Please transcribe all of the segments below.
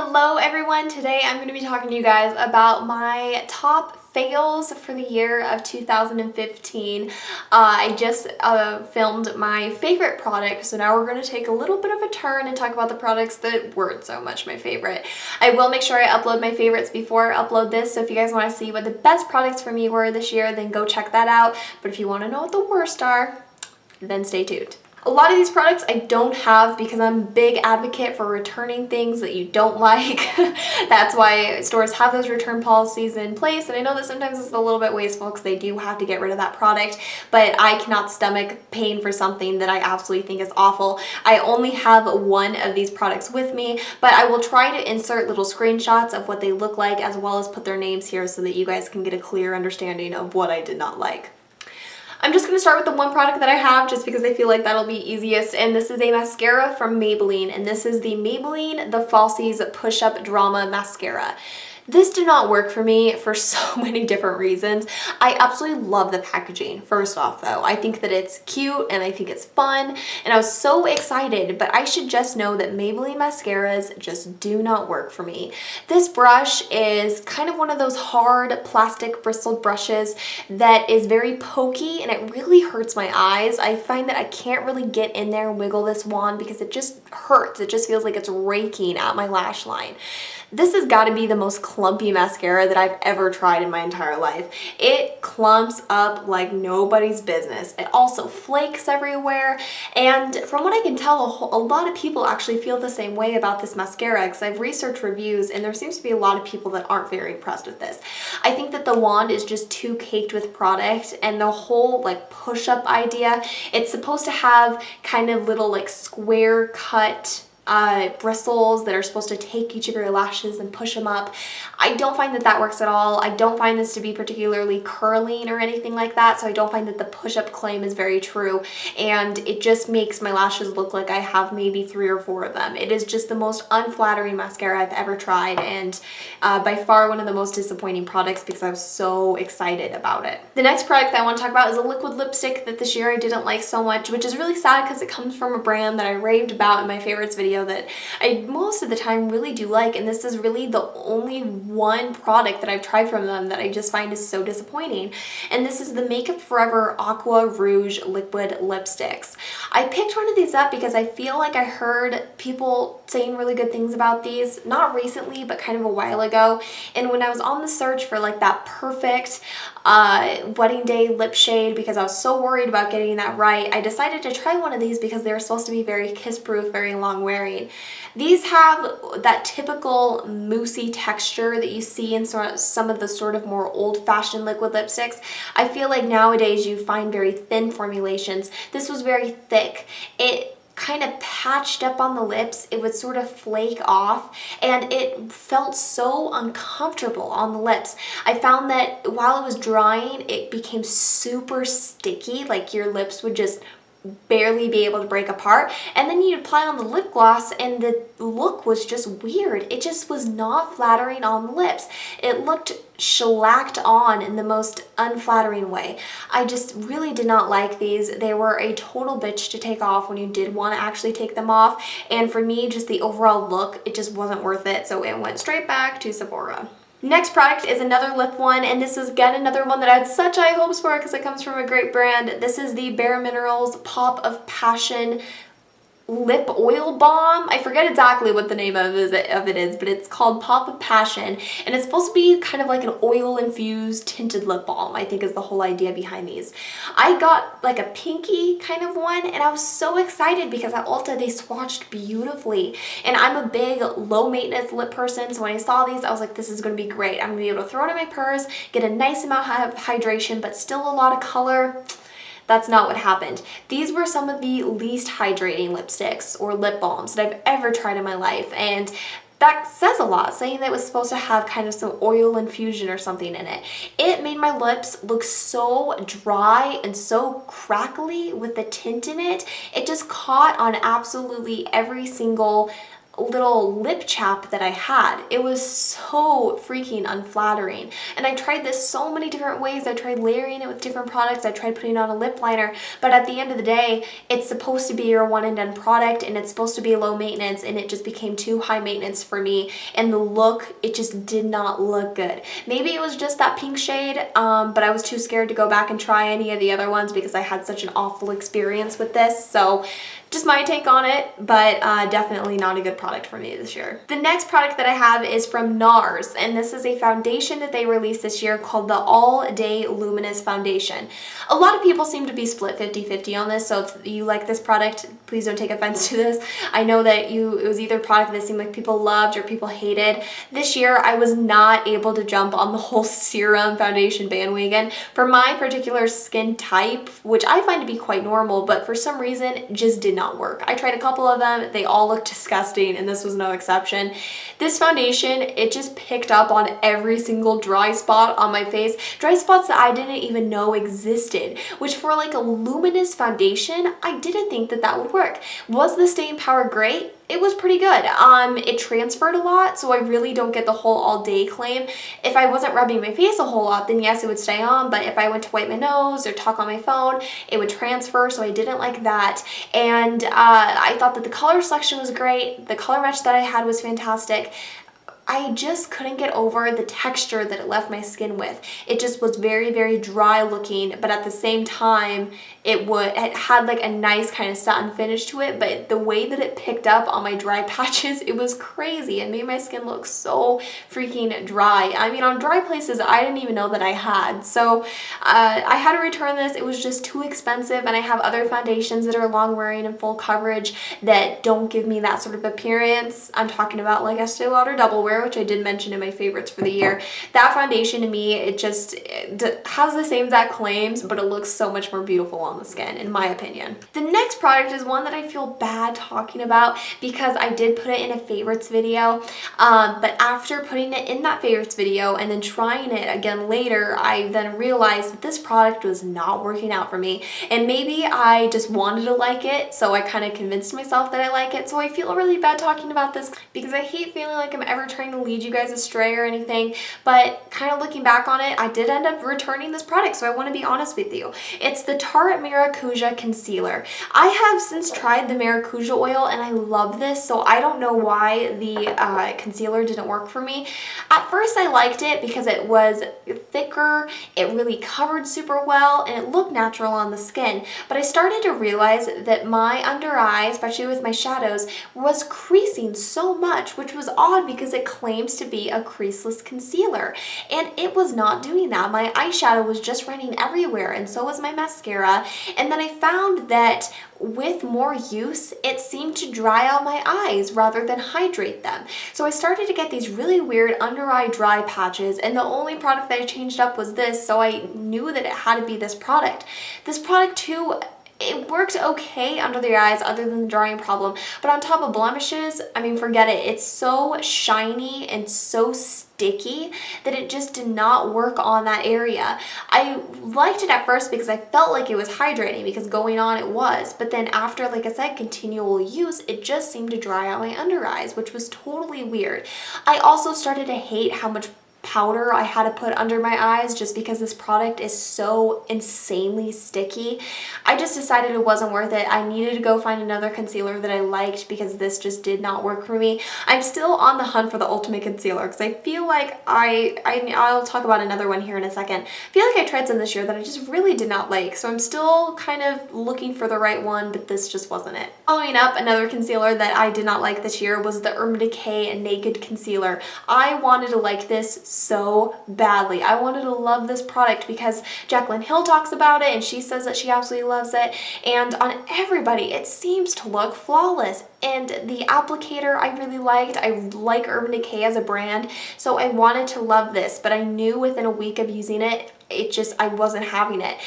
Hello everyone, today I'm going to be talking to you guys about my top fails for the year of 2015. I just filmed my favorite product, so now we're going to take a little bit of a turn and talk about the products that weren't so much my favorite. I will make sure I upload my favorites before I upload this, so if you guys want to see what the best products for me were this year, then go check that out. But if you want to know what the worst are, then stay tuned. A lot of these products I don't have because I'm a big advocate for returning things that you don't like. That's why stores have those return policies in place, and I know that sometimes it's a little bit wasteful because they do have to get rid of that product, but I cannot stomach paying for something that I absolutely think is awful. I only have one of these products with me, but I will try to insert little screenshots of what they look like as well as put their names here so that you guys can get a clear understanding of what I did not like. I'm just going to start with the one product that I have just because I feel like that'll be easiest, and this is a mascara from Maybelline, and this is the Maybelline The Falsies Push Up Drama Mascara. This did not work for me for so many different reasons. I absolutely love the packaging. First off though, I think that it's cute and I think it's fun, and I was so excited, but I should just know that Maybelline mascaras just do not work for me. This brush is kind of one of those hard plastic bristled brushes that is very pokey and it really hurts my eyes. I find that I can't really get in there and wiggle this wand because it just hurts. It just feels like it's raking at my lash line. This has got to be the most clumpy mascara that I've ever tried in my entire life. It clumps up like nobody's business. It also flakes everywhere, and from what I can tell, a lot of people actually feel the same way about this mascara because I've researched reviews and there seems to be a lot of people that aren't very impressed with this. I think that the wand is just too caked with product, and the whole like push-up idea, it's supposed to have kind of little like square cut bristles that are supposed to take each of your lashes and push them up. I don't find that that works at all. I don't find this to be particularly curling or anything like that, so I don't find that the push-up claim is very true, and it just makes my lashes look like I have maybe 3 or 4 of them. It is just the most unflattering mascara I've ever tried, and by far one of the most disappointing products because I was so excited about it. The next product that I want to talk about is a liquid lipstick that this year I didn't like so much, which is really sad because it comes from a brand that I raved about in my favorites video that I most of the time really do like, and this is really the only one product that I've tried from them that I just find is so disappointing, and this is the Makeup Forever Aqua Rouge Liquid Lipsticks. I picked one of these up because I feel like I heard people saying really good things about these, not recently but kind of a while ago, and when I was on the search for like that perfect wedding day lip shade because I was so worried about getting that right, I decided to try one of these because they were supposed to be very kiss-proof, very long wearing. These have that typical moussey texture that you see in some of the sort of more old-fashioned liquid lipsticks. I feel like nowadays you find very thin formulations. This was very thick. It kind of patched up on the lips, it would sort of flake off, and it felt so uncomfortable on the lips. I found that while it was drying, it became super sticky, like your lips would just barely be able to break apart, and then you'd apply on the lip gloss and the look was just weird. It just was not flattering on the lips. It looked shellacked on in the most unflattering way. I just really did not like these. They were a total bitch to take off when you did want to actually take them off, and for me, just the overall look, it just wasn't worth it, so it went straight back to Sephora. Next product is another lip one, and this is again another one that I had such high hopes for because it comes from a great brand. This is the Bare Minerals Pop of Passion Lip Oil Balm. I forget exactly what the name of it is, but it's called Pop of Passion, and it's supposed to be kind of like an oil-infused tinted lip balm, I think is the whole idea behind these. I got like a pinky kind of one, and I was so excited because at Ulta they swatched beautifully, and I'm a big low-maintenance lip person, so when I saw these, I was like, this is going to be great. I'm going to be able to throw it in my purse, get a nice amount of hydration, but still a lot of color. That's not what happened. These were some of the least hydrating lipsticks or lip balms that I've ever tried in my life, and that says a lot, saying that it was supposed to have kind of some oil infusion or something in it. It made my lips look so dry and so crackly with the tint in it. It just caught on absolutely every single little lip chap that I had. It was so freaking unflattering. And I tried this so many different ways. I tried layering it with different products. I tried putting on a lip liner. But at the end of the day, it's supposed to be your one and done product, and it's supposed to be low maintenance, and it just became too high maintenance for me. And the look, it just did not look good. Maybe it was just that pink shade, but I was too scared to go back and try any of the other ones because I had such an awful experience with this. So just my take on it, but definitely not a good product for me this year. The next product that I have is from NARS, and this is a foundation that they released this year called the All Day Luminous Foundation. A lot of people seem to be split 50-50 on this, so if you like this product, please don't take offense to this. I know that it was either a product that seemed like people loved or people hated. This year, I was not able to jump on the whole serum foundation bandwagon. For my particular skin type, which I find to be quite normal, but for some reason, it just did not work. I tried a couple of them, they all looked disgusting, and this was no exception. This foundation, it just picked up on every single dry spot on my face, dry spots that I didn't even know existed, which for like a luminous foundation, I didn't think that that would work. Was the staying power great? It was pretty good. It transferred a lot, so I really don't get the whole all day claim. If I wasn't rubbing my face a whole lot, then yes, it would stay on, but if I went to wipe my nose or talk on my phone, it would transfer, so I didn't like that. And I thought that the color selection was great. The color match that I had was fantastic. I just couldn't get over the texture that it left my skin with. It just was very, very dry looking, but at the same time, it had like a nice kind of satin finish to it, but the way that it picked up on my dry patches, it was crazy. It made my skin look so freaking dry. I mean, on dry places, I didn't even know that I had. So I had to return this. It was just too expensive, and I have other foundations that are long wearing and full coverage that don't give me that sort of appearance. I'm talking about like Estee Lauder Double Wear, which I did mention in my favorites for the year. That foundation to me, it has the same exact claims, but it looks so much more beautiful on the skin, in my opinion. The next product is one that I feel bad talking about because I did put it in a favorites video, but after putting it in that favorites video and then trying it again later, I then realized that this product was not working out for me, and maybe I just wanted to like it, so I kind of convinced myself that I like it. So I feel really bad talking about this because I hate feeling like I'm ever trying to lead you guys astray or anything, but kind of looking back on it, I did end up returning this product, so I want to be honest with you. It's the Tarte Maracuja Concealer. I have since tried the Maracuja oil, and I love this, so I don't know why the concealer didn't work for me. At first, I liked it because it was thicker, it really covered super well, and it looked natural on the skin, but I started to realize that my under eye, especially with my shadows, was creasing so much, which was odd because it claims to be a creaseless concealer, and it was not doing that. My eyeshadow was just running everywhere, and so was my mascara. And then I found that with more use, it seemed to dry out my eyes rather than hydrate them. So I started to get these really weird under eye dry patches, and the only product that I changed up was this, so I knew that it had to be this product. This product too, it worked okay under the eyes other than the drying problem, but on top of blemishes, I mean, forget it. It's so shiny and so sticky that it just did not work on that area. I liked it at first because I felt like it was hydrating, because going on it was, but then after, like I said, continual use, it just seemed to dry out my under eyes, which was totally weird. I also started to hate how much powder I had to put under my eyes just because this product is so insanely sticky. I just decided it wasn't worth it. I needed to go find another concealer that I liked because this just did not work for me. I'm still on the hunt for the ultimate concealer because I feel like I'll talk about another one here in a second. I feel like I tried some this year that I just really did not like, so I'm still kind of looking for the right one, but this just wasn't it. Following up, another concealer that I did not like this year was the Urban Decay Naked Concealer. I wanted to like this so badly. I wanted to love this product because Jaclyn Hill talks about it and she says that she absolutely loves it, and on everybody it seems to look flawless. And the applicator I really liked. I like Urban Decay as a brand, so I wanted to love this, but I knew within a week of using it, I wasn't having it.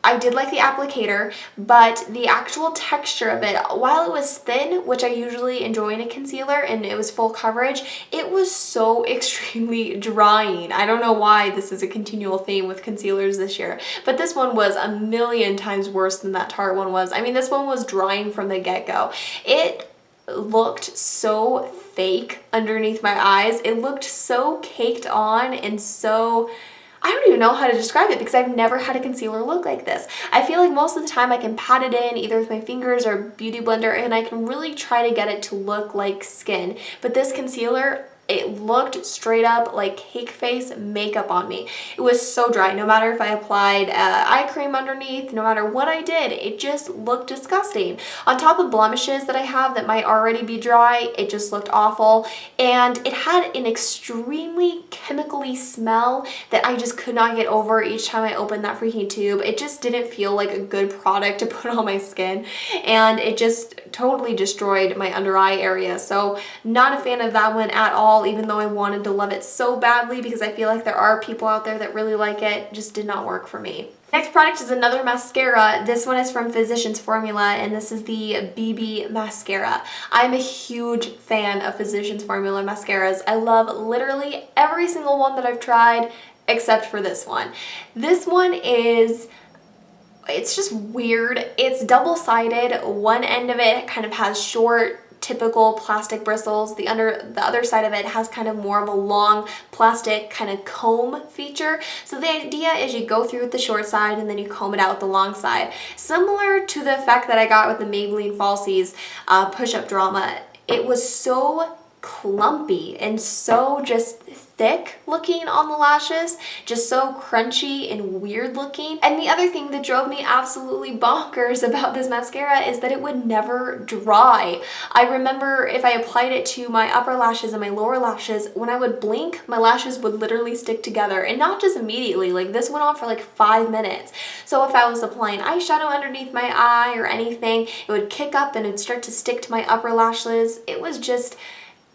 I did like the applicator, but the actual texture of it, while it was thin, which I usually enjoy in a concealer, and it was full coverage, it was so extremely drying. I don't know why this is a continual theme with concealers this year, but this one was a million times worse than that Tarte one was. I mean, this one was drying from the get-go. It looked so fake underneath my eyes. It looked so caked on and so, I don't even know how to describe it because I've never had a concealer look like this. I feel like most of the time I can pat it in either with my fingers or beauty blender and I can really try to get it to look like skin. But this concealer, it looked straight up like cake face makeup on me. It was so dry. No matter if I applied eye cream underneath, no matter what I did, it just looked disgusting. On top of blemishes that I have that might already be dry, it just looked awful. And it had an extremely chemically smell that I just could not get over each time I opened that freaking tube. It just didn't feel like a good product to put on my skin. And it just totally destroyed my under eye area. So not a fan of that one at all. Even though I wanted to love it so badly because I feel like there are people out there that really like it, just did not work for me. Next product is another mascara. This one is from Physicians Formula and this is the BB mascara. I'm a huge fan of Physicians Formula mascaras. I love literally every single one that I've tried except for this one. This one is, it's just weird. It's double-sided. One end of it kind of has short, typical plastic bristles. The other side of it has kind of more of a long plastic kind of comb feature. So the idea is you go through with the short side and then you comb it out with the long side. Similar to the effect that I got with the Maybelline Falsies push-up drama. It was so clumpy and so just thick looking on the lashes, just so crunchy and weird looking. And the other thing that drove me absolutely bonkers about this mascara is that it would never dry. I remember if I applied it to my upper lashes and my lower lashes, when I would blink, my lashes would literally stick together, and not just immediately, like this went on for like 5 minutes. So if I was applying eyeshadow underneath my eye or anything, it would kick up and it would start to stick to my upper lashes. It was just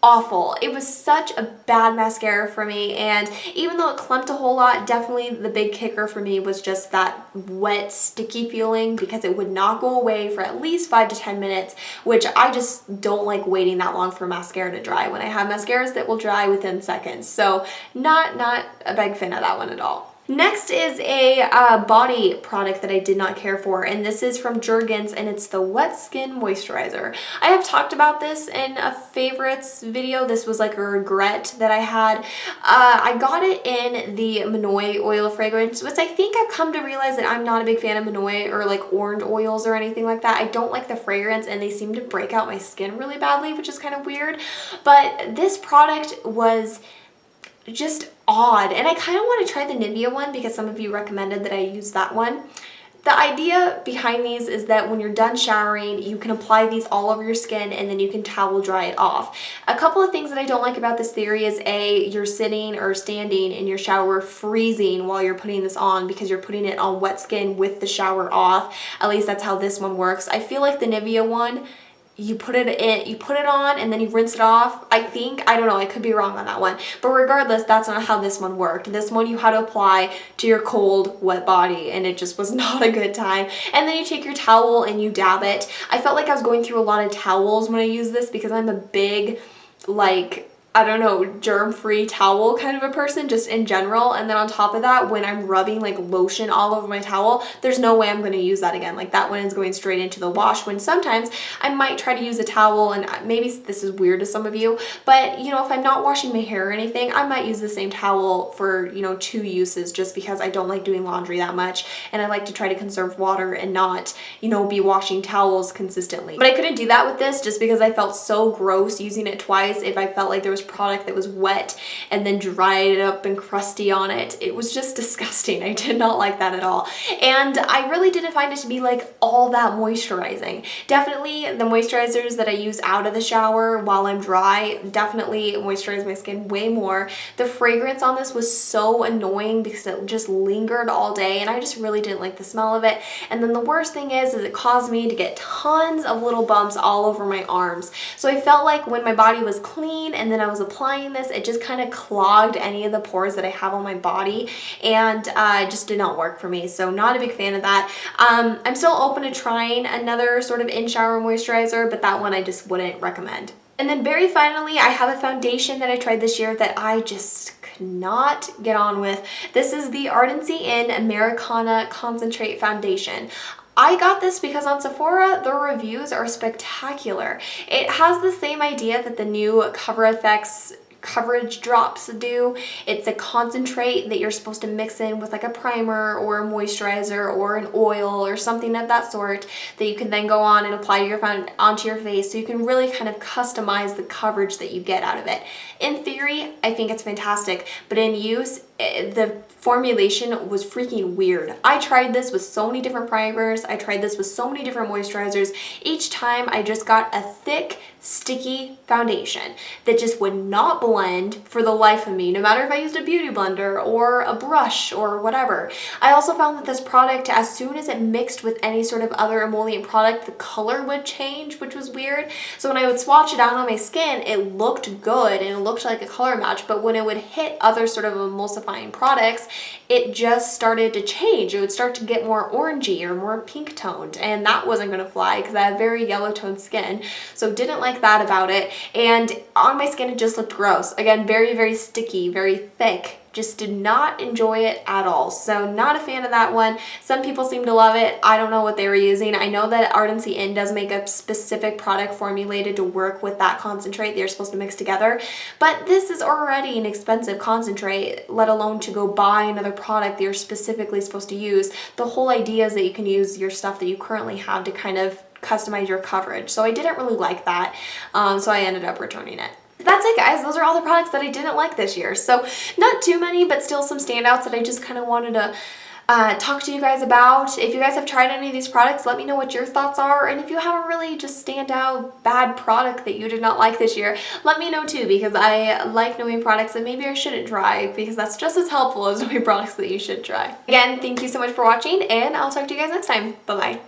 awful. It was such a bad mascara for me, and even though it clumped a whole lot, definitely the big kicker for me was just that wet, sticky feeling because it would not go away for at least 5 to 10 minutes, which I just don't like waiting that long for mascara to dry when I have mascaras that will dry within seconds. So not a big fan of that one at all. Next is a body product that I did not care for, and this is from Jergens, and it's the Wet Skin Moisturizer. I have talked about this in a favorites video. This was like a regret that I had. I got it in the Manoi oil fragrance, which I think I've come to realize that I'm not a big fan of Manoi or like orange oils or anything like that. I don't like the fragrance, and they seem to break out my skin really badly, which is kind of weird. But this product was just odd, and I kind of want to try the Nivea one because some of you recommended that I use that one. The idea behind these is that when you're done showering, you can apply these all over your skin and then you can towel dry it off. A couple of things that I don't like about this theory is A, you're sitting or standing in your shower freezing while you're putting this on because you're putting it on wet skin with the shower off. At least that's how this one works. I feel like the Nivea one, you put it on and then you rinse it off. I don't know, I could be wrong on that one. But regardless, that's not how this one worked. This one you had to apply to your cold, wet body, and it just was not a good time. And then you take your towel and you dab it. I felt like I was going through a lot of towels when I use this because I'm a big, like, I don't know, germ-free towel kind of a person just in general. And then on top of that, when I'm rubbing like lotion all over my towel, there's no way I'm going to use that again. Like that one is going straight into the wash, when sometimes I might try to use a towel, and maybe this is weird to some of you, but you know, if I'm not washing my hair or anything, I might use the same towel for, you know, 2 uses just because I don't like doing laundry that much and I like to try to conserve water and not, you know, be washing towels consistently. But I couldn't do that with this just because I felt so gross using it twice if I felt like there was product that was wet and then dried up and crusty on it. It was just disgusting. I did not like that at all. And I really didn't find it to be like all that moisturizing. Definitely the moisturizers that I use out of the shower while I'm dry definitely moisturize my skin way more. The fragrance on this was so annoying because it just lingered all day and I just really didn't like the smell of it. And then the worst thing is it caused me to get tons of little bumps all over my arms. So I felt like when my body was clean and then I was applying this, it just kind of clogged any of the pores that I have on my body, and it just did not work for me. So not a big fan of that. I'm still open to trying another sort of in-shower moisturizer, but that one I just wouldn't recommend. And then very finally, I have a foundation that I tried this year that I just could not get on with. This is the Ardency In Americana Concentrate Foundation. I got this because on Sephora, the reviews are spectacular. It has the same idea that the new Cover FX coverage drops do. It's a concentrate that you're supposed to mix in with like a primer or a moisturizer or an oil or something of that sort that you can then go on and apply to onto your face, so you can really kind of customize the coverage that you get out of it. In theory, I think it's fantastic, but in use, the formulation was freaking weird. I tried this with so many different primers. I tried this with so many different moisturizers. Each time I just got a thick, sticky foundation that just would not blend for the life of me, no matter if I used a beauty blender or a brush or whatever. I also found that this product, as soon as it mixed with any sort of other emollient product, the color would change, which was weird. So when I would swatch it out on my skin, it looked good and it looked like a color match, but when it would hit other sort of emulsifying products, it just started to change. It would start to get more orangey or more pink toned, and that wasn't going to fly because I have very yellow toned skin, so didn't like that about it. And on my skin, it just looked gross. Again, very, very sticky, very thick. Just did not enjoy it at all. So not a fan of that one. Some people seem to love it. I don't know what they were using. I know that Ardency Inn does make a specific product formulated to work with that concentrate they're supposed to mix together, but this is already an expensive concentrate, let alone to go buy another product that you're specifically supposed to use. The whole idea is that you can use your stuff that you currently have to kind of customize your coverage. So I didn't really like that, so I ended up returning it. That's it, guys. Those are all the products that I didn't like this year. So not too many, but still some standouts that I just kind of wanted to talk to you guys about. If you guys have tried any of these products, let me know what your thoughts are. And if you have a really just standout bad product that you did not like this year, let me know too, because I like knowing products that maybe I shouldn't try, because that's just as helpful as knowing products that you should try. Again, thank you so much for watching, and I'll talk to you guys next time. Bye-bye.